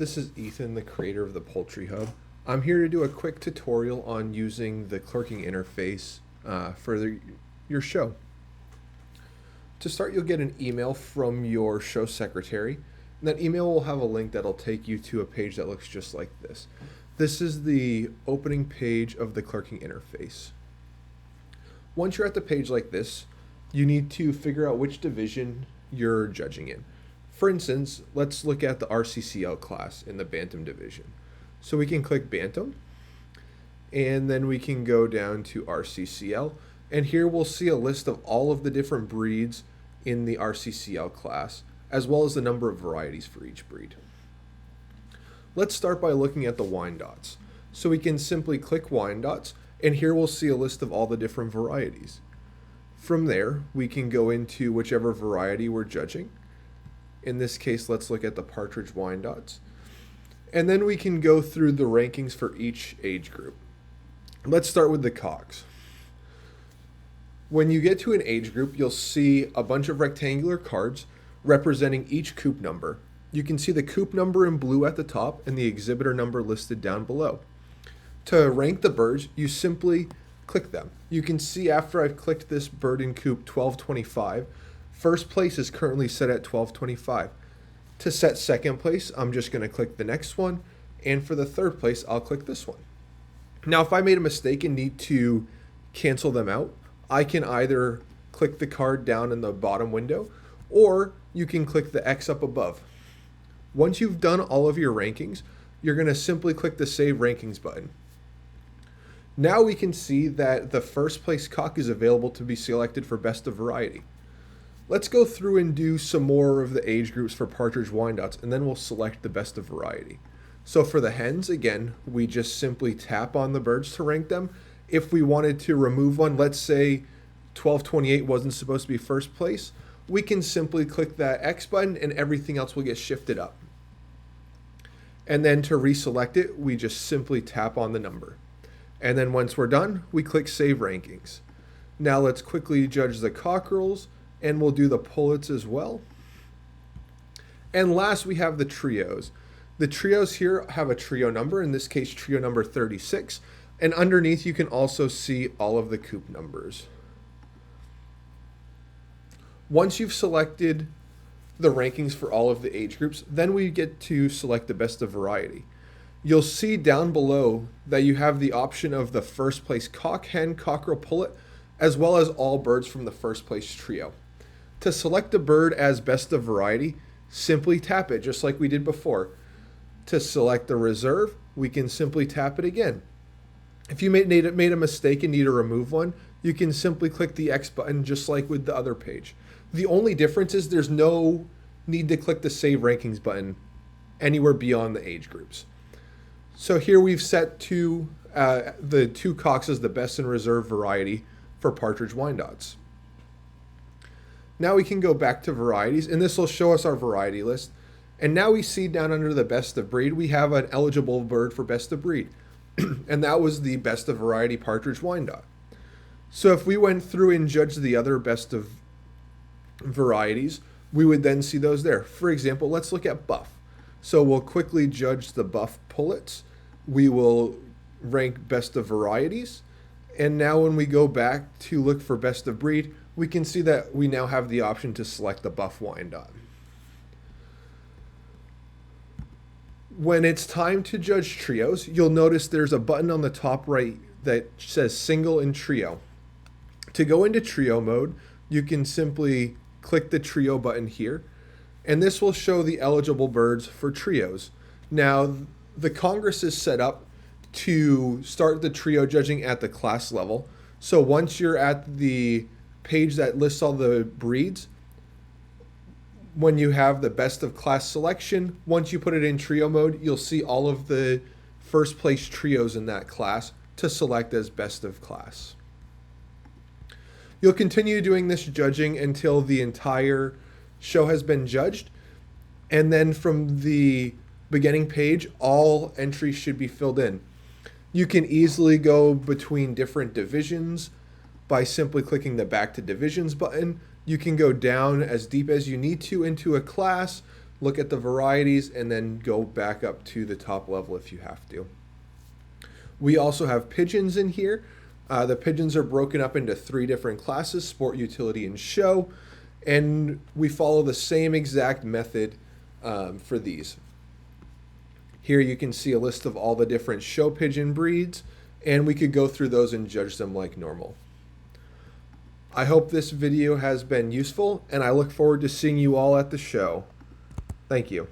This is Ethan, the creator of the Poultry Hub. I'm here to do a quick tutorial on using the Clerking interface for your show. To start, you'll get an email from your show secretary, and that email will have a link that'll take you to a page that looks just like this. This is the opening page of the Clerking interface. Once you're at the page like this, you need to figure out which division you're judging in. For instance, let's look at the RCCL class in the Bantam division. So we can click Bantam, and then we can go down to RCCL, and here we'll see a list of all of the different breeds in the RCCL class, as well as the number of varieties for each breed. Let's start by looking at the Wyandottes. So we can simply click Wyandottes, and here we'll see a list of all the different varieties. From there, we can go into whichever variety we're judging. In this case, let's look at the Partridge Wyandottes. And then we can go through the rankings for each age group. Let's start with the cocks. When you get to an age group, you'll see a bunch of rectangular cards representing each coop number. You can see the coop number in blue at the top and the exhibitor number listed down below. To rank the birds, you simply click them. You can see after I've clicked this bird in coop 1225, first place is currently set at 1225. To set second place, I'm just going to click the next one, and for the third place, I'll click this one. Now, if I made a mistake and need to cancel them out, I can either click the card down in the bottom window, or you can click the X up above. Once you've done all of your rankings, you're going to simply click the Save Rankings button. Now we can see that the first place cock is available to be selected for Best of Variety. Let's go through and do some more of the age groups for Partridge Wyandottes, and then we'll select the Best of Variety. So for the hens, again, we just simply tap on the birds to rank them. If we wanted to remove one, let's say 1228 wasn't supposed to be first place, we can simply click that X button and everything else will get shifted up. And then to reselect it, we just simply tap on the number. And then once we're done, we click Save Rankings. Now let's quickly judge the cockerels, and we'll do the pullets as well. And last, we have the trios. The trios here have a trio number, in this case trio number 36, and underneath you can also see all of the coop numbers. Once you've selected the rankings for all of the age groups, then we get to select the Best of Variety. You'll see down below that you have the option of the first place cock, hen, cockerel, pullet, as well as all birds from the first place trio. To select a bird as Best of Variety, simply tap it just like we did before. To select the reserve, we can simply tap it again. If you made a mistake and need to remove one, you can simply click the X button just like with the other page. The only difference is there's no need to click the Save Rankings button anywhere beyond the age groups. So here we've set the two cocks as the Best in Reserve Variety for Partridge Wyandottes. Now we can go back to varieties, and this will show us our variety list. And now we see down under the Best of Breed, we have an eligible bird for Best of Breed. And that was the Best of Variety Partridge Wyandotte. So if we went through and judged the other Best of Varieties, we would then see those there. For example, let's look at Buff. So we'll quickly judge the Buff pullets. We will rank Best of Varieties. And now when we go back to look for Best of Breed, we can see that we now have the option to select the Buff Wyandotte. When it's time to judge trios, you'll notice there's a button on the top right that says Single and Trio. To go into trio mode, you can simply click the trio button here, and this will show the eligible birds for trios. Now, the Congress is set up to start the trio judging at the class level. So once you're at the page that lists all the breeds, when you have the Best of Class selection, once you put it in trio mode, you'll see all of the first place trios in that class to select as Best of Class. You'll continue doing this judging until the entire show has been judged, and then from the beginning page, all entries should be filled in. You can easily go between different divisions by simply clicking the Back to Divisions button. You can go down as deep as you need to into a class look at the varieties, and then go back up to the top level if you have to. We also have pigeons in here. The pigeons are broken up into 3 different classes: sport, utility, and show. And we follow the same exact method for these. Here you can see a list of all the different show pigeon breeds, and we could go through those and judge them like normal. I hope this video has been useful, and I look forward to seeing you all at the show. Thank you.